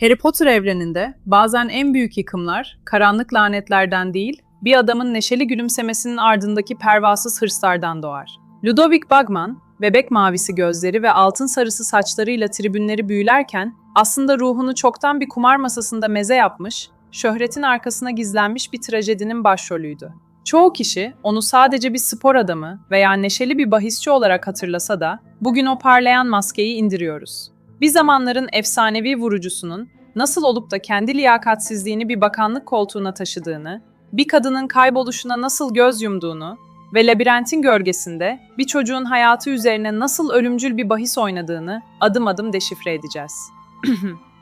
Harry Potter evreninde bazen en büyük yıkımlar karanlık lanetlerden değil, bir adamın neşeli gülümsemesinin ardındaki pervasız hırslardan doğar. Ludovic Bagman, bebek mavisi gözleri ve altın sarısı saçlarıyla tribünleri büyülerken aslında ruhunu çoktan bir kumar masasında meze yapmış, şöhretin arkasına gizlenmiş bir trajedinin başrolüydü. Çoğu kişi onu sadece bir spor adamı veya neşeli bir bahisçi olarak hatırlasa da bugün o parlayan maskeyi indiriyoruz. Bir zamanların efsanevi vurucusunun nasıl olup da kendi liyakatsizliğini bir bakanlık koltuğuna taşıdığını, bir kadının kayboluşuna nasıl göz yumduğunu ve labirentin gölgesinde bir çocuğun hayatı üzerine nasıl ölümcül bir bahis oynadığını adım adım deşifre edeceğiz.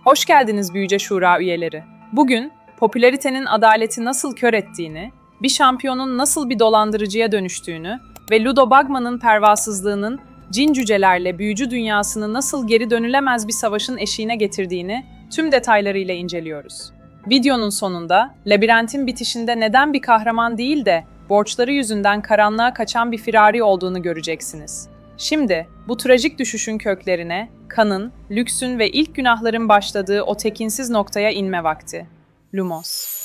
Hoş geldiniz Büyüce Şura üyeleri. Bugün popülaritenin adaleti nasıl kör ettiğini, bir şampiyonun nasıl bir dolandırıcıya dönüştüğünü ve Ludo Bagman'ın pervasızlığının cin cücelerle büyücü dünyasını nasıl geri dönülemez bir savaşın eşiğine getirdiğini tüm detaylarıyla inceliyoruz. Videonun sonunda labirentin bitişinde neden bir kahraman değil de borçları yüzünden karanlığa kaçan bir firari olduğunu göreceksiniz. Şimdi bu trajik düşüşün köklerine, kanın, lüksün ve ilk günahların başladığı o tekinsiz noktaya inme vakti. Lumos.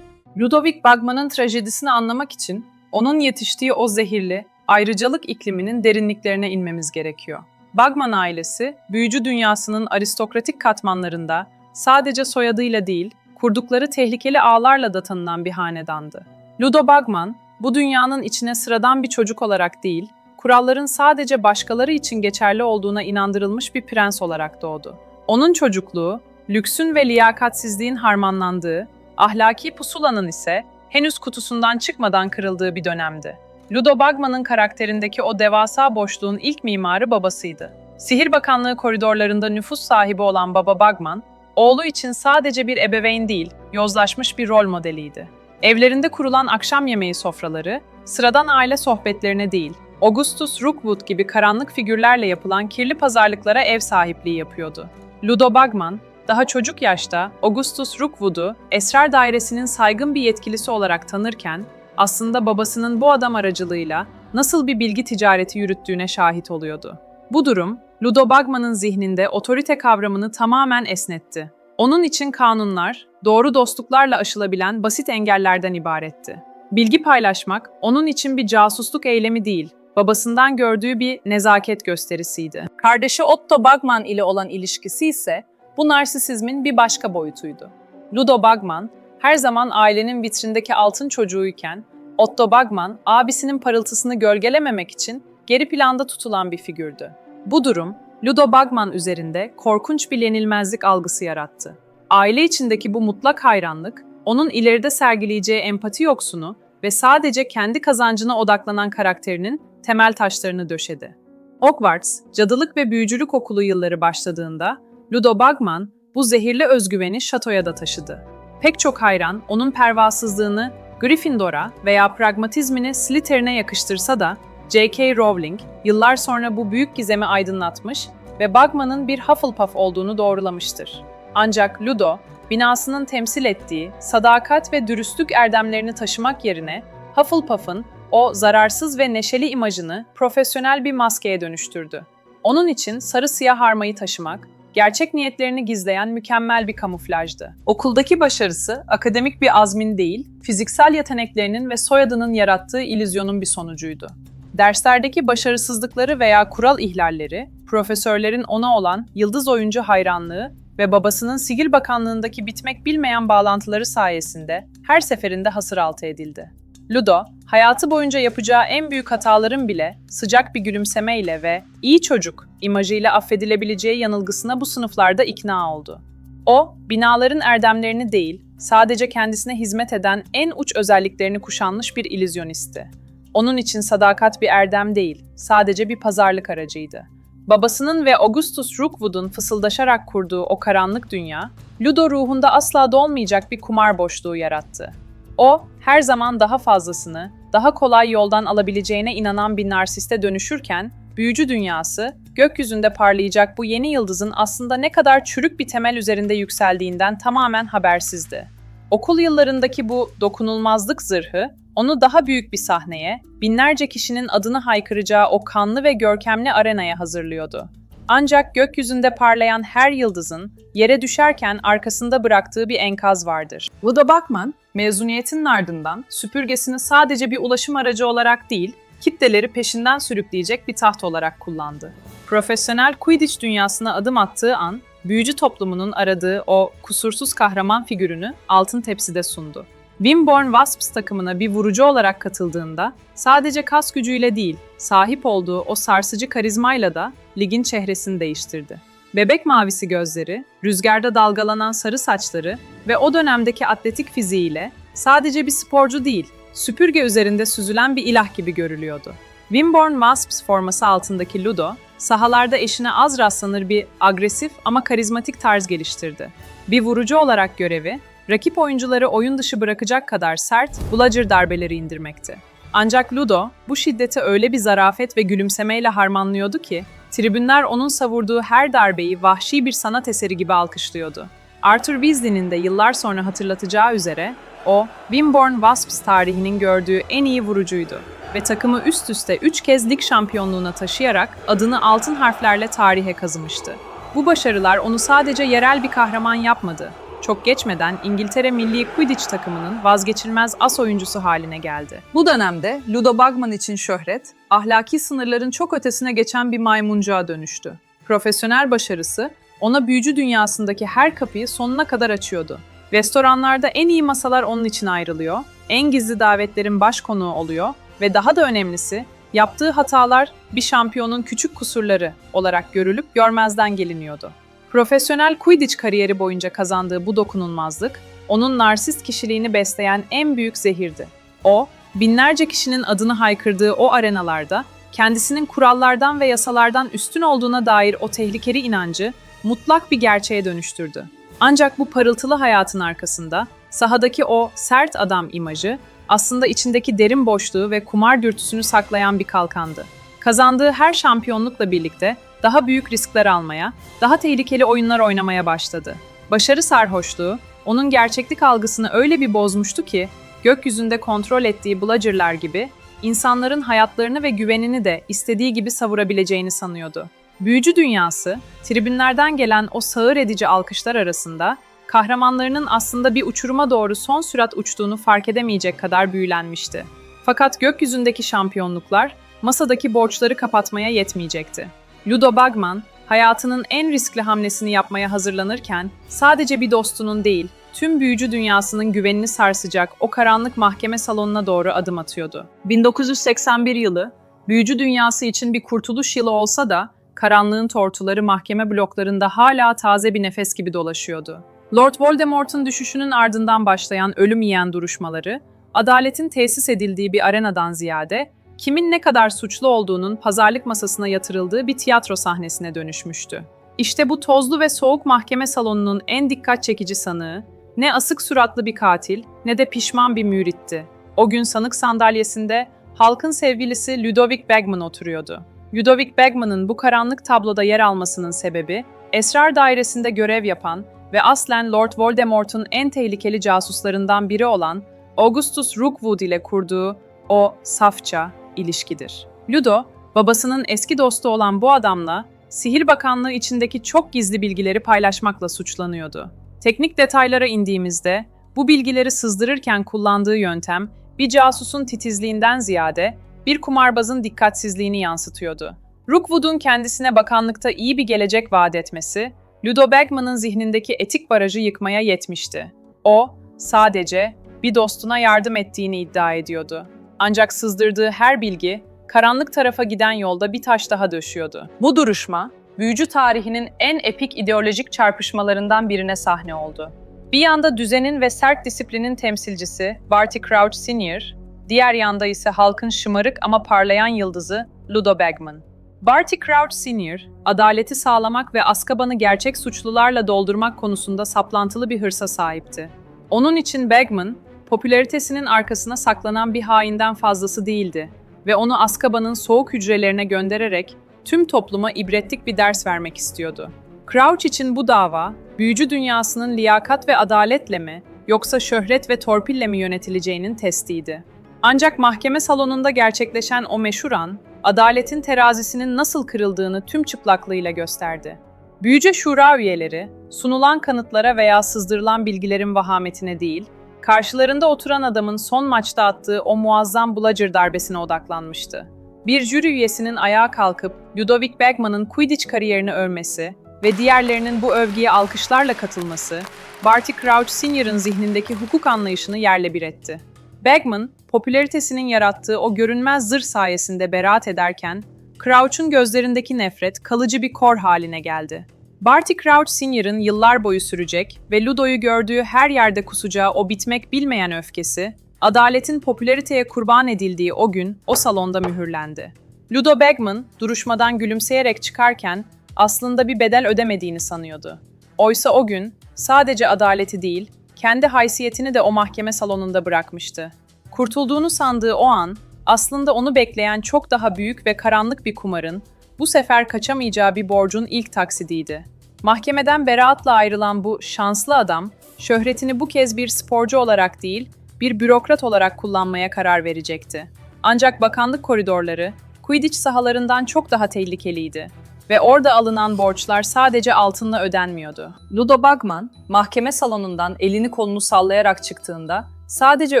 Ludovic Bagman'ın trajedisini anlamak için onun yetiştiği o zehirli, ayrıcalık ikliminin derinliklerine inmemiz gerekiyor. Bagman ailesi, büyücü dünyasının aristokratik katmanlarında sadece soyadıyla değil, kurdukları tehlikeli ağlarla da tanınan bir hanedandı. Ludo Bagman, bu dünyanın içine sıradan bir çocuk olarak değil, kuralların sadece başkaları için geçerli olduğuna inandırılmış bir prens olarak doğdu. Onun çocukluğu, lüksün ve liyakatsizliğin harmanlandığı, ahlaki pusulanın ise henüz kutusundan çıkmadan kırıldığı bir dönemdi. Ludo Bagman'ın karakterindeki o devasa boşluğun ilk mimarı babasıydı. Sihir Bakanlığı koridorlarında nüfus sahibi olan Baba Bagman, oğlu için sadece bir ebeveyn değil, yozlaşmış bir rol modeliydi. Evlerinde kurulan akşam yemeği sofraları, sıradan aile sohbetlerine değil, Augustus Rookwood gibi karanlık figürlerle yapılan kirli pazarlıklara ev sahipliği yapıyordu. Ludo Bagman, daha çocuk yaşta Augustus Rookwood'u esrar dairesinin saygın bir yetkilisi olarak tanırken, aslında babasının bu adam aracılığıyla nasıl bir bilgi ticareti yürüttüğüne şahit oluyordu. Bu durum, Ludo Bagman'ın zihninde otorite kavramını tamamen esnetti. Onun için kanunlar, doğru dostluklarla aşılabilen basit engellerden ibaretti. Bilgi paylaşmak, onun için bir casusluk eylemi değil, babasından gördüğü bir nezaket gösterisiydi. Kardeşi Otto Bagman ile olan ilişkisi ise, bu narsisizmin bir başka boyutuydu. Ludo Bagman, her zaman ailenin vitrindeki altın çocuğuyken, Otto Bagman, abisinin parıltısını gölgelememek için geri planda tutulan bir figürdü. Bu durum, Ludo Bagman üzerinde korkunç bir yenilmezlik algısı yarattı. Aile içindeki bu mutlak hayranlık, onun ileride sergileyeceği empati yoksunu ve sadece kendi kazancına odaklanan karakterinin temel taşlarını döşedi. Hogwarts, cadılık ve büyücülük okulu yılları başladığında, Ludo Bagman bu zehirli özgüveni şatoya da taşıdı. Pek çok hayran onun pervasızlığını Gryffindor'a veya pragmatizmini Slytherin'e yakıştırsa da J.K. Rowling yıllar sonra bu büyük gizemi aydınlatmış ve Bagman'ın bir Hufflepuff olduğunu doğrulamıştır. Ancak Ludo, binasının temsil ettiği sadakat ve dürüstlük erdemlerini taşımak yerine Hufflepuff'ın o zararsız ve neşeli imajını profesyonel bir maskeye dönüştürdü. Onun için sarı siyah armayı taşımak, gerçek niyetlerini gizleyen mükemmel bir kamuflajdı. Okuldaki başarısı, akademik bir azmin değil, fiziksel yeteneklerinin ve soyadının yarattığı illüzyonun bir sonucuydu. Derslerdeki başarısızlıkları veya kural ihlalleri, profesörlerin ona olan yıldız oyuncu hayranlığı ve babasının Sihir Bakanlığındaki bitmek bilmeyen bağlantıları sayesinde her seferinde hasıraltı edildi. Ludo, hayatı boyunca yapacağı en büyük hataların bile sıcak bir gülümsemeyle ve iyi çocuk imajıyla affedilebileceği yanılgısına bu sınıflarda ikna oldu. O, binaların erdemlerini değil, sadece kendisine hizmet eden en uç özelliklerini kuşanmış bir illüzyonisti. Onun için sadakat bir erdem değil, sadece bir pazarlık aracıydı. Babasının ve Augustus Rookwood'un fısıldaşarak kurduğu o karanlık dünya, Ludo ruhunda asla dolmayacak bir kumar boşluğu yarattı. O, her zaman daha fazlasını, daha kolay yoldan alabileceğine inanan bir narsiste dönüşürken, büyücü dünyası, gökyüzünde parlayacak bu yeni yıldızın aslında ne kadar çürük bir temel üzerinde yükseldiğinden tamamen habersizdi. Okul yıllarındaki bu dokunulmazlık zırhı, Onu daha büyük bir sahneye, binlerce kişinin adını haykıracağı o kanlı ve görkemli arenaya hazırlıyordu. Ancak gökyüzünde parlayan her yıldızın yere düşerken arkasında bıraktığı bir enkaz vardır. Ludo Bagman, mezuniyetinin ardından süpürgesini sadece bir ulaşım aracı olarak değil, kitleleri peşinden sürükleyecek bir taht olarak kullandı. Profesyonel Quidditch dünyasına adım attığı an, büyücü toplumunun aradığı o kusursuz kahraman figürünü altın tepside sundu. Wimborne Wasps takımına bir vurucu olarak katıldığında sadece kas gücüyle değil, sahip olduğu o sarsıcı karizmayla da ligin çehresini değiştirdi. Bebek mavisi gözleri, rüzgarda dalgalanan sarı saçları ve o dönemdeki atletik fiziğiyle sadece bir sporcu değil, süpürge üzerinde süzülen bir ilah gibi görülüyordu. Wimborne Wasps forması altındaki Ludo, sahalarda eşine az rastlanır bir agresif ama karizmatik tarz geliştirdi. Bir vurucu olarak görevi, rakip oyuncuları oyun dışı bırakacak kadar sert, bludger darbeleri indirmekti. Ancak Ludo, bu şiddeti öyle bir zarafet ve gülümsemeyle harmanlıyordu ki, tribünler onun savurduğu her darbeyi vahşi bir sanat eseri gibi alkışlıyordu. Arthur Weasley'nin de yıllar sonra hatırlatacağı üzere, o, Wimborne Wasps tarihinin gördüğü en iyi vurucuydu ve takımı üst üste 3 kez lig şampiyonluğuna taşıyarak adını altın harflerle tarihe kazımıştı. Bu başarılar onu sadece yerel bir kahraman yapmadı. Çok geçmeden İngiltere Milli Quidditch takımının vazgeçilmez as oyuncusu haline geldi. Bu dönemde Ludo Bagman için şöhret, ahlaki sınırların çok ötesine geçen bir maymuncuğa dönüştü. Profesyonel başarısı, ona büyücü dünyasındaki her kapıyı sonuna kadar açıyordu. Restoranlarda en iyi masalar onun için ayrılıyor, en gizli davetlerin baş konuğu oluyor ve daha da önemlisi, yaptığı hatalar bir şampiyonun küçük kusurları olarak görülüp görmezden geliniyordu. Profesyonel Quidditch kariyeri boyunca kazandığı bu dokunulmazlık, onun narsist kişiliğini besleyen en büyük zehirdi. O, binlerce kişinin adını haykırdığı o arenalarda, kendisinin kurallardan ve yasalardan üstün olduğuna dair o tehlikeli inancı mutlak bir gerçeğe dönüştürdü. Ancak bu parıltılı hayatın arkasında, sahadaki o sert adam imajı, aslında içindeki derin boşluğu ve kumar dürtüsünü saklayan bir kalkandı. Kazandığı her şampiyonlukla birlikte, daha büyük riskler almaya, daha tehlikeli oyunlar oynamaya başladı. Başarı sarhoşluğu, onun gerçeklik algısını öyle bir bozmuştu ki, gökyüzünde kontrol ettiği bludgerlar gibi, insanların hayatlarını ve güvenini de istediği gibi savurabileceğini sanıyordu. Büyücü dünyası, tribünlerden gelen o sağır edici alkışlar arasında, kahramanlarının aslında bir uçuruma doğru son sürat uçtuğunu fark edemeyecek kadar büyülenmişti. Fakat gökyüzündeki şampiyonluklar, masadaki borçları kapatmaya yetmeyecekti. Ludo Bagman, hayatının en riskli hamlesini yapmaya hazırlanırken, sadece bir dostunun değil, tüm büyücü dünyasının güvenini sarsacak o karanlık mahkeme salonuna doğru adım atıyordu. 1981 yılı, büyücü dünyası için bir kurtuluş yılı olsa da, karanlığın tortuları mahkeme bloklarında hala taze bir nefes gibi dolaşıyordu. Lord Voldemort'un düşüşünün ardından başlayan ölüm yiyen duruşmaları, adaletin tesis edildiği bir arenadan ziyade, kimin ne kadar suçlu olduğunun pazarlık masasına yatırıldığı bir tiyatro sahnesine dönüşmüştü. İşte bu tozlu ve soğuk mahkeme salonunun en dikkat çekici sanığı, ne asık suratlı bir katil, ne de pişman bir müritti. O gün sanık sandalyesinde halkın sevgilisi Ludovic Bagman oturuyordu. Ludovic Bagman'ın bu karanlık tabloda yer almasının sebebi, esrar dairesinde görev yapan ve aslen Lord Voldemort'un en tehlikeli casuslarından biri olan Augustus Rookwood ile kurduğu o safça ilişkidir. Ludo, babasının eski dostu olan bu adamla, Sihir Bakanlığı içindeki çok gizli bilgileri paylaşmakla suçlanıyordu. Teknik detaylara indiğimizde, bu bilgileri sızdırırken kullandığı yöntem, bir casusun titizliğinden ziyade, bir kumarbazın dikkatsizliğini yansıtıyordu. Rookwood'un kendisine bakanlıkta iyi bir gelecek vaat etmesi, Ludo Bagman'ın zihnindeki etik barajı yıkmaya yetmişti. O, sadece bir dostuna yardım ettiğini iddia ediyordu. Ancak sızdırdığı her bilgi, karanlık tarafa giden yolda bir taş daha döşüyordu. Bu duruşma, büyücü tarihinin en epik ideolojik çarpışmalarından birine sahne oldu. Bir yanda düzenin ve sert disiplinin temsilcisi Barty Crouch Sr., diğer yanda ise halkın şımarık ama parlayan yıldızı Ludo Bagman. Barty Crouch Sr., adaleti sağlamak ve Azkaban'ı gerçek suçlularla doldurmak konusunda saplantılı bir hırsa sahipti. Onun için Bagman, popülaritesinin arkasına saklanan bir hainden fazlası değildi ve onu Azkaban'ın soğuk hücrelerine göndererek tüm topluma ibretlik bir ders vermek istiyordu. Crouch için bu dava, büyücü dünyasının liyakat ve adaletle mi, yoksa şöhret ve torpille mi yönetileceğinin testiydi. Ancak mahkeme salonunda gerçekleşen o meşhur an, adaletin terazisinin nasıl kırıldığını tüm çıplaklığıyla gösterdi. Büyüce Şura üyeleri, sunulan kanıtlara veya sızdırılan bilgilerin vahametine değil, karşılarında oturan adamın son maçta attığı o muazzam bludger darbesine odaklanmıştı. Bir jüri üyesinin ayağa kalkıp Ludovic Bagman'ın Quidditch kariyerini övmesi ve diğerlerinin bu övgüye alkışlarla katılması, Barty Crouch Sr.'ın zihnindeki hukuk anlayışını yerle bir etti. Bagman, popülaritesinin yarattığı o görünmez zırh sayesinde beraat ederken, Crouch'un gözlerindeki nefret kalıcı bir kor haline geldi. Barty Crouch Sr.'ın yıllar boyu sürecek ve Ludo'yu gördüğü her yerde kusacağı o bitmek bilmeyen öfkesi, adaletin popülariteye kurban edildiği o gün o salonda mühürlendi. Ludo Bagman, duruşmadan gülümseyerek çıkarken aslında bir bedel ödemediğini sanıyordu. Oysa o gün sadece adaleti değil, kendi haysiyetini de o mahkeme salonunda bırakmıştı. Kurtulduğunu sandığı o an, aslında onu bekleyen çok daha büyük ve karanlık bir kumarın, bu sefer kaçamayacağı bir borcun ilk taksidiydi. Mahkemeden beraatla ayrılan bu şanslı adam, şöhretini bu kez bir sporcu olarak değil, bir bürokrat olarak kullanmaya karar verecekti. Ancak bakanlık koridorları, Quidditch sahalarından çok daha tehlikeliydi ve orada alınan borçlar sadece altınla ödenmiyordu. Ludo Bagman, mahkeme salonundan elini kolunu sallayarak çıktığında, sadece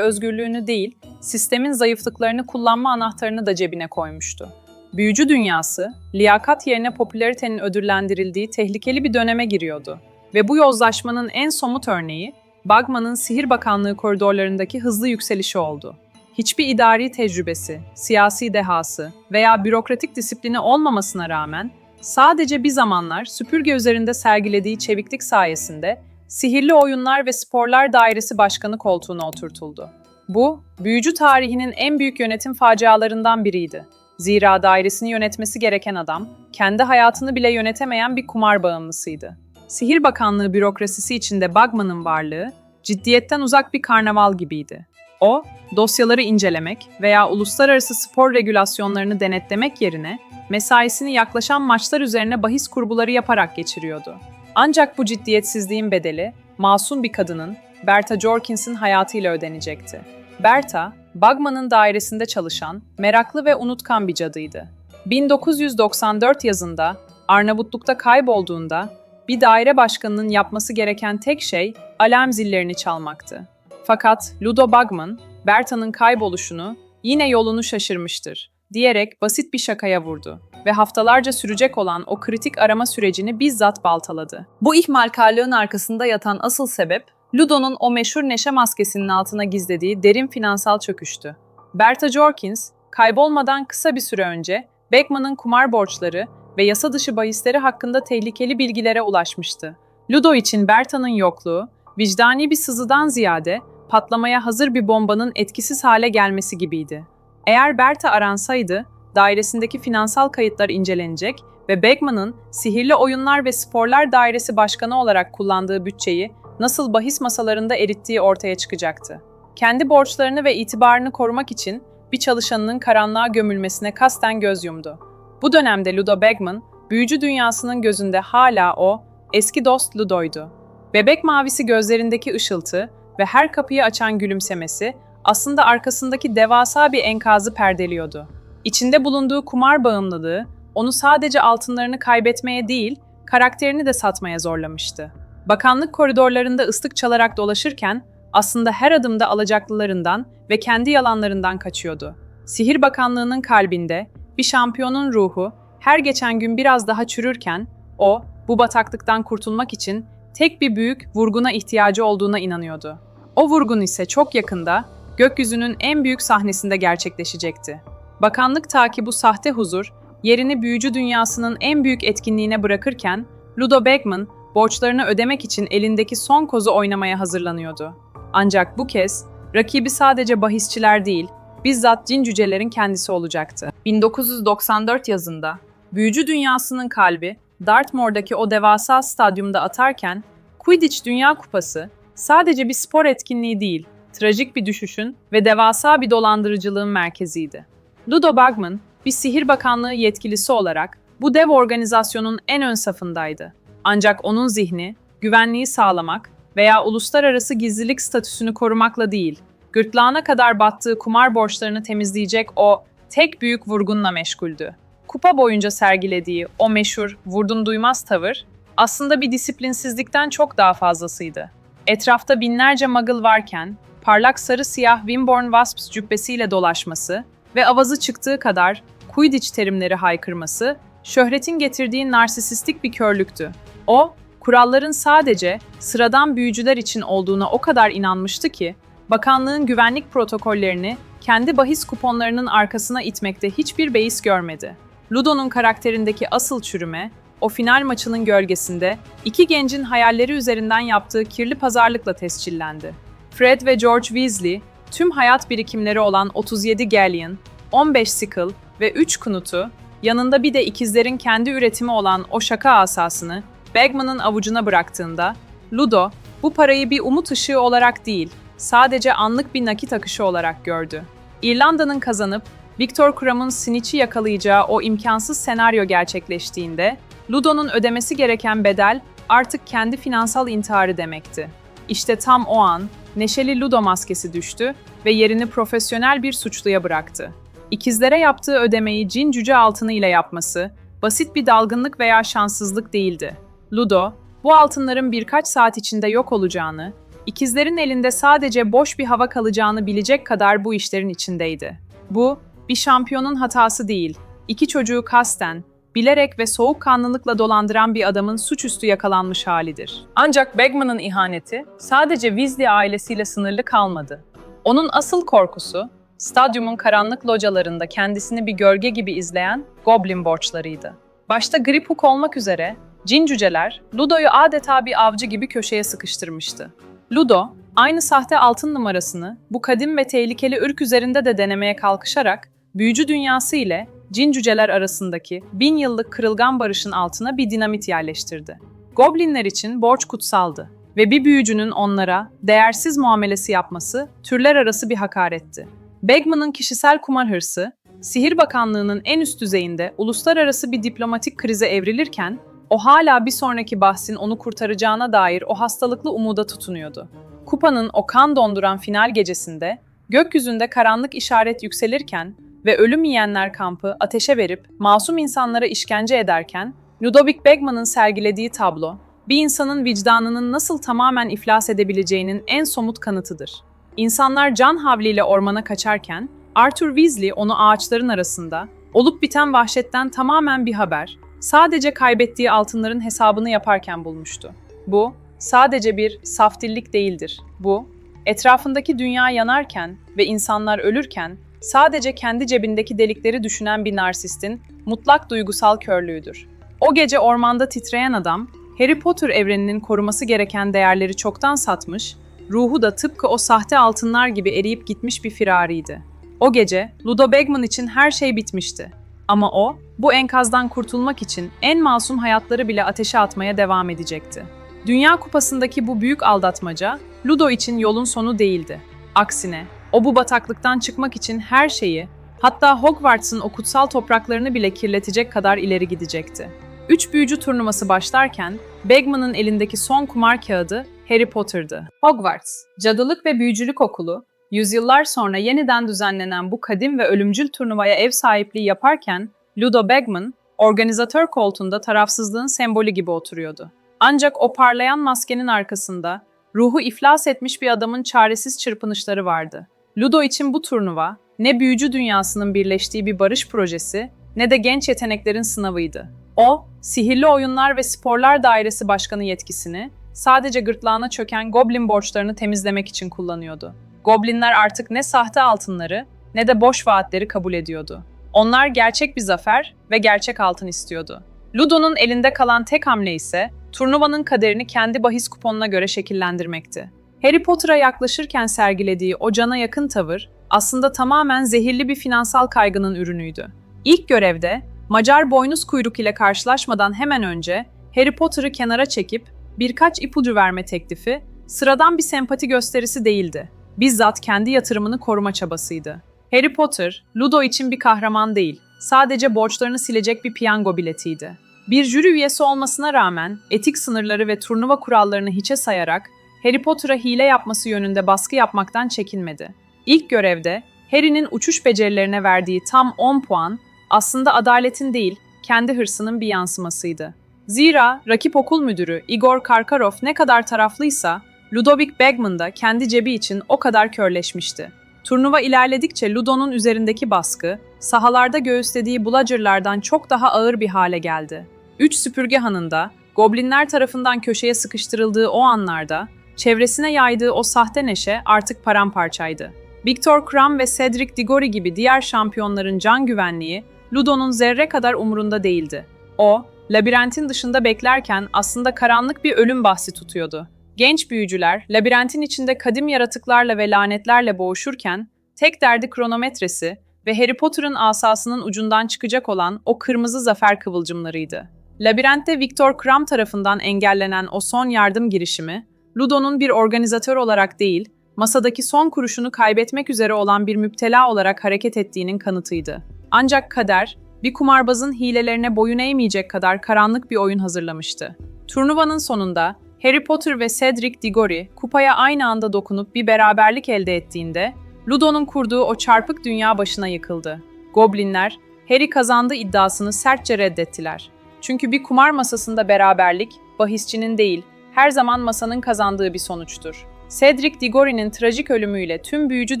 özgürlüğünü değil, sistemin zayıflıklarını kullanma anahtarını da cebine koymuştu. Büyücü dünyası, liyakat yerine popülaritenin ödüllendirildiği tehlikeli bir döneme giriyordu. Ve bu yozlaşmanın en somut örneği, Bagman'ın Sihir Bakanlığı koridorlarındaki hızlı yükselişi oldu. Hiçbir idari tecrübesi, siyasi dehası veya bürokratik disiplini olmamasına rağmen, sadece bir zamanlar süpürge üzerinde sergilediği çeviklik sayesinde Sihirli Oyunlar ve Sporlar Dairesi Başkanı koltuğuna oturtuldu. Bu, büyücü tarihinin en büyük yönetim facialarından biriydi. Zira dairesini yönetmesi gereken adam, kendi hayatını bile yönetemeyen bir kumar bağımlısıydı. Sihir Bakanlığı bürokrasisi içinde Bagman'ın varlığı, ciddiyetten uzak bir karnaval gibiydi. O, dosyaları incelemek veya uluslararası spor regülasyonlarını denetlemek yerine, mesaisini yaklaşan maçlar üzerine bahis kurguları yaparak geçiriyordu. Ancak bu ciddiyetsizliğin bedeli, masum bir kadının, Bertha Jorkins'in hayatıyla ödenecekti. Bertha, Bagman'ın dairesinde çalışan, meraklı ve unutkan bir cadıydı. 1994 yazında, Arnavutluk'ta kaybolduğunda, bir daire başkanının yapması gereken tek şey, alarm zillerini çalmaktı. Fakat Ludo Bagman, Bertha'nın kayboluşunu, yine yolunu şaşırmıştır, diyerek basit bir şakaya vurdu ve haftalarca sürecek olan o kritik arama sürecini bizzat baltaladı. Bu ihmalkarlığın arkasında yatan asıl sebep, Ludo'nun o meşhur neşe maskesinin altına gizlediği derin finansal çöküştü. Bertha Jorkins, kaybolmadan kısa bir süre önce Bagman'ın kumar borçları ve yasa dışı bahisleri hakkında tehlikeli bilgilere ulaşmıştı. Ludo için Bertha'nın yokluğu, vicdani bir sızıdan ziyade patlamaya hazır bir bombanın etkisiz hale gelmesi gibiydi. Eğer Bertha aransaydı, dairesindeki finansal kayıtlar incelenecek ve Bagman'ın Sihirli Oyunlar ve Sporlar Dairesi Başkanı olarak kullandığı bütçeyi nasıl bahis masalarında erittiği ortaya çıkacaktı. Kendi borçlarını ve itibarını korumak için bir çalışanının karanlığa gömülmesine kasten göz yumdu. Bu dönemde Ludo Bagman, büyücü dünyasının gözünde hala o, eski dost Ludo'ydu. Bebek mavisi gözlerindeki ışıltı ve her kapıyı açan gülümsemesi aslında arkasındaki devasa bir enkazı perdeliyordu. İçinde bulunduğu kumar bağımlılığı, onu sadece altınlarını kaybetmeye değil, karakterini de satmaya zorlamıştı. Bakanlık koridorlarında ıslık çalarak dolaşırken, aslında her adımda alacaklılarından ve kendi yalanlarından kaçıyordu. Sihir Bakanlığı'nın kalbinde, bir şampiyonun ruhu, her geçen gün biraz daha çürürken, o, bu bataklıktan kurtulmak için tek bir büyük vurguna ihtiyacı olduğuna inanıyordu. O vurgun ise çok yakında, gökyüzünün en büyük sahnesinde gerçekleşecekti. Bakanlık ta ki bu sahte huzur, yerini büyücü dünyasının en büyük etkinliğine bırakırken, Ludo Bagman, borçlarını ödemek için elindeki son kozu oynamaya hazırlanıyordu. Ancak bu kez, rakibi sadece bahisçiler değil, bizzat cin cücelerin kendisi olacaktı. 1994 yazında, büyücü dünyasının kalbi, Dartmoor'daki o devasa stadyumda atarken, Quidditch Dünya Kupası, sadece bir spor etkinliği değil, trajik bir düşüşün ve devasa bir dolandırıcılığın merkeziydi. Ludo Bagman, bir sihir bakanlığı yetkilisi olarak bu dev organizasyonun en ön safındaydı. Ancak onun zihni, güvenliği sağlamak veya uluslararası gizlilik statüsünü korumakla değil, gırtlağına kadar battığı kumar borçlarını temizleyecek o tek büyük vurgunla meşguldü. Kupa boyunca sergilediği o meşhur vurdum duymaz tavır aslında bir disiplinsizlikten çok daha fazlasıydı. Etrafta binlerce muggle varken parlak sarı siyah Wimborne Wasps cübbesiyle dolaşması ve avazı çıktığı kadar Quidditch terimleri haykırması, şöhretin getirdiği narsisistik bir körlüktü. O, kuralların sadece sıradan büyücüler için olduğuna o kadar inanmıştı ki, bakanlığın güvenlik protokollerini kendi bahis kuponlarının arkasına itmekte hiçbir beis görmedi. Ludo'nun karakterindeki asıl çürüme, o final maçının gölgesinde iki gencin hayalleri üzerinden yaptığı kirli pazarlıkla tescillendi. Fred ve George Weasley, tüm hayat birikimleri olan 37 Galleon, 15 Sickle ve 3 Knut'u, yanında bir de ikizlerin kendi üretimi olan o şaka asasını Bagman'ın avucuna bıraktığında, Ludo, bu parayı bir umut ışığı olarak değil, sadece anlık bir nakit akışı olarak gördü. İrlanda'nın kazanıp Viktor Krum'un Snitch'i yakalayacağı o imkansız senaryo gerçekleştiğinde, Ludo'nun ödemesi gereken bedel artık kendi finansal intiharı demekti. İşte tam o an neşeli Ludo maskesi düştü ve yerini profesyonel bir suçluya bıraktı. İkizlere yaptığı ödemeyi cin cüce altını ile yapması, basit bir dalgınlık veya şanssızlık değildi. Ludo, bu altınların birkaç saat içinde yok olacağını, ikizlerin elinde sadece boş bir hava kalacağını bilecek kadar bu işlerin içindeydi. Bu, bir şampiyonun hatası değil, iki çocuğu kasten, bilerek ve soğukkanlılıkla dolandıran bir adamın suçüstü yakalanmış halidir. Ancak Bagman'ın ihaneti sadece Weasley ailesiyle sınırlı kalmadı. Onun asıl korkusu, stadyumun karanlık localarında kendisini bir gölge gibi izleyen Goblin borçlarıydı. Başta Griphook olmak üzere, cin cüceler Ludo'yu adeta bir avcı gibi köşeye sıkıştırmıştı. Ludo, aynı sahte altın numarasını bu kadim ve tehlikeli ırk üzerinde de denemeye kalkışarak, büyücü dünyası ile cin cüceler arasındaki 1000 yıllık kırılgan barışın altına bir dinamit yerleştirdi. Goblinler için borç kutsaldı ve bir büyücünün onlara değersiz muamelesi yapması türler arası bir hakaretti. Bagman'ın kişisel kumar hırsı, Sihir Bakanlığı'nın en üst düzeyinde uluslararası bir diplomatik krize evrilirken, o hala bir sonraki bahsin onu kurtaracağına dair o hastalıklı umuda tutunuyordu. Kupanın o kan donduran final gecesinde, gökyüzünde karanlık işaret yükselirken ve ölüm yiyenler kampı ateşe verip masum insanlara işkence ederken, Ludovic Bagman'ın sergilediği tablo, bir insanın vicdanının nasıl tamamen iflas edebileceğinin en somut kanıtıdır. İnsanlar can havliyle ormana kaçarken, Arthur Weasley onu ağaçların arasında, olup biten vahşetten tamamen bir haber, sadece kaybettiği altınların hesabını yaparken bulmuştu. Bu, sadece bir saftillik değildir. Bu, etrafındaki dünya yanarken ve insanlar ölürken, sadece kendi cebindeki delikleri düşünen bir narsistin mutlak duygusal körlüğüdür. O gece ormanda titreyen adam, Harry Potter evreninin koruması gereken değerleri çoktan satmış, ruhu da tıpkı o sahte altınlar gibi eriyip gitmiş bir firariydi. O gece Ludo Bagman için her şey bitmişti. Ama o, bu enkazdan kurtulmak için en masum hayatları bile ateşe atmaya devam edecekti. Dünya Kupası'ndaki bu büyük aldatmaca, Ludo için yolun sonu değildi. Aksine, o bu bataklıktan çıkmak için her şeyi, hatta Hogwarts'ın o kutsal topraklarını bile kirletecek kadar ileri gidecekti. 3 büyücü turnuvası başlarken, Bagman'ın elindeki son kumar kağıdı Harry Potter'dı. Hogwarts, Cadılık ve Büyücülük Okulu, yüzyıllar sonra yeniden düzenlenen bu kadim ve ölümcül turnuvaya ev sahipliği yaparken, Ludo Bagman, organizatör koltuğunda tarafsızlığın sembolü gibi oturuyordu. Ancak o parlayan maskenin arkasında, ruhu iflas etmiş bir adamın çaresiz çırpınışları vardı. Ludo için bu turnuva, ne büyücü dünyasının birleştiği bir barış projesi, ne de genç yeteneklerin sınavıydı. O, Sihirli Oyunlar ve Sporlar Dairesi Başkanı yetkisini, sadece gırtlağına çöken Goblin borçlarını temizlemek için kullanıyordu. Goblinler artık ne sahte altınları, ne de boş vaatleri kabul ediyordu. Onlar gerçek bir zafer ve gerçek altın istiyordu. Ludo'nun elinde kalan tek hamle ise, turnuvanın kaderini kendi bahis kuponuna göre şekillendirmekti. Harry Potter'a yaklaşırken sergilediği o cana yakın tavır, aslında tamamen zehirli bir finansal kaygının ürünüydü. İlk görevde, Macar boynuz kuyruk ile karşılaşmadan hemen önce, Harry Potter'ı kenara çekip birkaç ipucu verme teklifi, sıradan bir sempati gösterisi değildi. Bizzat kendi yatırımını koruma çabasıydı. Harry Potter, Ludo için bir kahraman değil, sadece borçlarını silecek bir piyango biletiydi. Bir jüri üyesi olmasına rağmen etik sınırları ve turnuva kurallarını hiçe sayarak Harry Potter'a hile yapması yönünde baskı yapmaktan çekinmedi. İlk görevde Harry'nin uçuş becerilerine verdiği tam 10 puan aslında adaletin değil, kendi hırsının bir yansımasıydı. Zira rakip okul müdürü Igor Karkarov ne kadar taraflıysa, Ludovic Bagman da kendi cebi için o kadar körleşmişti. Turnuva ilerledikçe Ludo'nun üzerindeki baskı, sahalarda göğüslediği Bludger'lardan çok daha ağır bir hale geldi. Üç süpürge hanında, goblinler tarafından köşeye sıkıştırıldığı o anlarda, çevresine yaydığı o sahte neşe artık paramparçaydı. Viktor Krum ve Cedric Diggory gibi diğer şampiyonların can güvenliği, Ludo'nun zerre kadar umurunda değildi. O, labirentin dışında beklerken aslında karanlık bir ölüm bahsi tutuyordu. Genç büyücüler, labirentin içinde kadim yaratıklarla ve lanetlerle boğuşurken, tek derdi kronometresi ve Harry Potter'ın asasının ucundan çıkacak olan o kırmızı zafer kıvılcımlarıydı. Labirentte Viktor Krum tarafından engellenen o son yardım girişimi, Ludo'nun bir organizatör olarak değil, masadaki son kuruşunu kaybetmek üzere olan bir müptela olarak hareket ettiğinin kanıtıydı. Ancak kader, bir kumarbazın hilelerine boyun eğmeyecek kadar karanlık bir oyun hazırlamıştı. Turnuvanın sonunda Harry Potter ve Cedric Diggory kupaya aynı anda dokunup bir beraberlik elde ettiğinde, Ludo'nun kurduğu o çarpık dünya başına yıkıldı. Goblinler, Harry kazandı iddiasını sertçe reddettiler. Çünkü bir kumar masasında beraberlik, bahisçinin değil, her zaman masanın kazandığı bir sonuçtur. Cedric Diggory'nin trajik ölümüyle tüm büyücü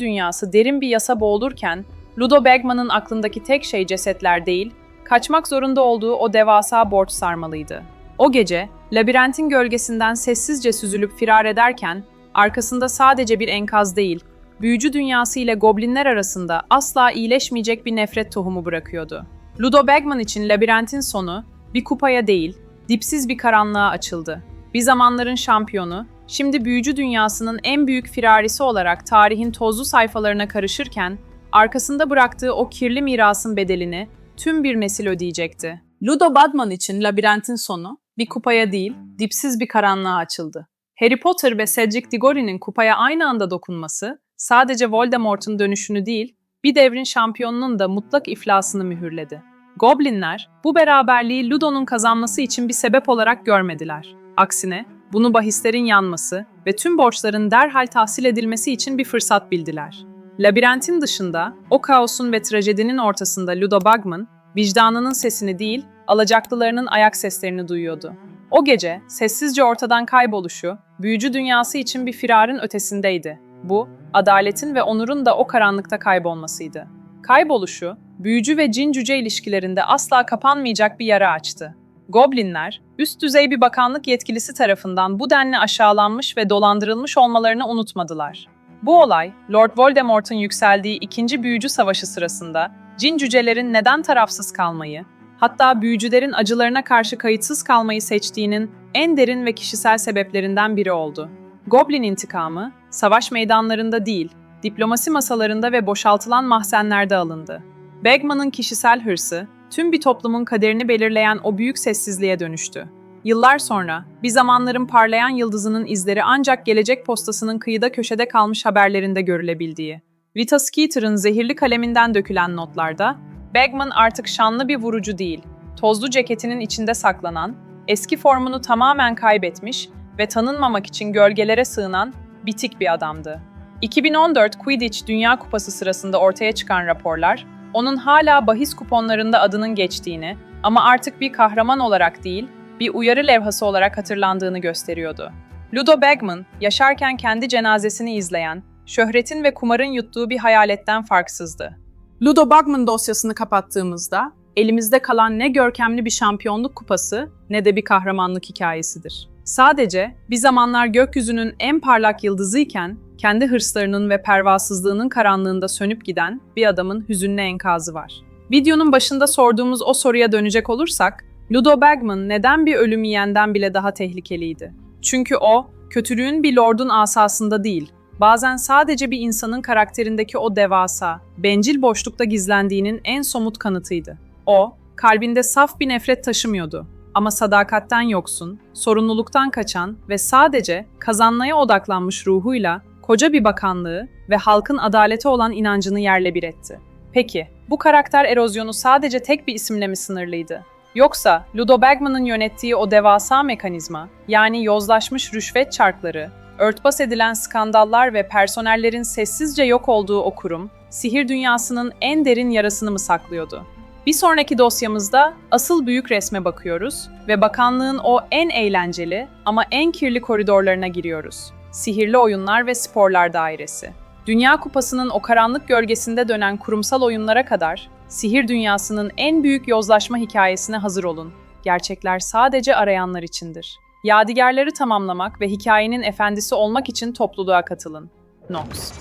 dünyası derin bir yasa boğulurken, Ludo Bagman'ın aklındaki tek şey cesetler değil, kaçmak zorunda olduğu o devasa borç sarmalıydı. O gece, labirentin gölgesinden sessizce süzülüp firar ederken, arkasında sadece bir enkaz değil, büyücü dünyası ile goblinler arasında asla iyileşmeyecek bir nefret tohumu bırakıyordu. Ludo Bagman için labirentin sonu, bir kupaya değil, dipsiz bir karanlığa açıldı. Bir zamanların şampiyonu, şimdi büyücü dünyasının en büyük firarisi olarak tarihin tozlu sayfalarına karışırken, arkasında bıraktığı o kirli mirasın bedelini tüm bir nesil ödeyecekti. Ludo Bagman için labirentin sonu, bir kupaya değil, dipsiz bir karanlığa açıldı. Harry Potter ve Cedric Diggory'nin kupaya aynı anda dokunması, sadece Voldemort'un dönüşünü değil, bir devrin şampiyonunun da mutlak iflasını mühürledi. Goblinler, bu beraberliği Ludo'nun kazanması için bir sebep olarak görmediler. Aksine, bunu bahislerin yanması ve tüm borçların derhal tahsil edilmesi için bir fırsat bildiler. Labirentin dışında, o kaosun ve trajedinin ortasında Ludo Bagman, vicdanının sesini değil, alacaklılarının ayak seslerini duyuyordu. O gece, sessizce ortadan kayboluşu, büyücü dünyası için bir firarın ötesindeydi. Bu, adaletin ve onurun da o karanlıkta kaybolmasıydı. Kayboluşu, büyücü ve cin cüce ilişkilerinde asla kapanmayacak bir yara açtı. Goblinler, üst düzey bir bakanlık yetkilisi tarafından bu denli aşağılanmış ve dolandırılmış olmalarını unutmadılar. Bu olay, Lord Voldemort'un yükseldiği 2. Büyücü Savaşı sırasında cin cücelerin neden tarafsız kalmayı, hatta büyücülerin acılarına karşı kayıtsız kalmayı seçtiğinin en derin ve kişisel sebeplerinden biri oldu. Goblin intikamı, savaş meydanlarında değil, diplomasi masalarında ve boşaltılan mahzenlerde alındı. Bagman'ın kişisel hırsı, tüm bir toplumun kaderini belirleyen o büyük sessizliğe dönüştü. Yıllar sonra, bir zamanların parlayan yıldızının izleri ancak gelecek postasının kıyıda köşede kalmış haberlerinde görülebildiği. Rita Skeeter'ın zehirli kaleminden dökülen notlarda, Bagman artık şanlı bir vurucu değil, tozlu ceketinin içinde saklanan, eski formunu tamamen kaybetmiş ve tanınmamak için gölgelere sığınan bitik bir adamdı. 2014 Quidditch Dünya Kupası sırasında ortaya çıkan raporlar, onun hala bahis kuponlarında adının geçtiğini ama artık bir kahraman olarak değil, bir uyarı levhası olarak hatırlandığını gösteriyordu. Ludo Bagman, yaşarken kendi cenazesini izleyen, şöhretin ve kumarın yuttuğu bir hayaletten farksızdı. Ludo Bagman dosyasını kapattığımızda, elimizde kalan ne görkemli bir şampiyonluk kupası ne de bir kahramanlık hikayesidir. Sadece bir zamanlar gökyüzünün en parlak yıldızıyken, kendi hırslarının ve pervasızlığının karanlığında sönüp giden bir adamın hüzünlü enkazı var. Videonun başında sorduğumuz o soruya dönecek olursak, Ludo Bagman neden bir ölüm yiyenden bile daha tehlikeliydi? Çünkü o, kötülüğün bir lordun asasında değil, bazen sadece bir insanın karakterindeki o devasa, bencil boşlukta gizlendiğinin en somut kanıtıydı. O, kalbinde saf bir nefret taşımıyordu. Ama sadakatten yoksun, sorumluluktan kaçan ve sadece kazanmaya odaklanmış ruhuyla koca bir bakanlığı ve halkın adalete olan inancını yerle bir etti. Peki, bu karakter erozyonu sadece tek bir isimle mi sınırlıydı? Yoksa Ludo Bagman'ın yönettiği o devasa mekanizma, yani yozlaşmış rüşvet çarkları, Örtbas edilen skandallar ve personellerin sessizce yok olduğu o kurum, sihir dünyasının en derin yarasını mı saklıyordu? Bir sonraki dosyamızda asıl büyük resme bakıyoruz ve bakanlığın o en eğlenceli ama en kirli koridorlarına giriyoruz. Sihirli Oyunlar ve Sporlar Dairesi. Dünya Kupası'nın o karanlık gölgesinde dönen kurumsal oyunlara kadar, sihir dünyasının en büyük yozlaşma hikayesine hazır olun. Gerçekler sadece arayanlar içindir. Yadigarları tamamlamak ve hikayenin efendisi olmak için topluluğa katılın. Nox.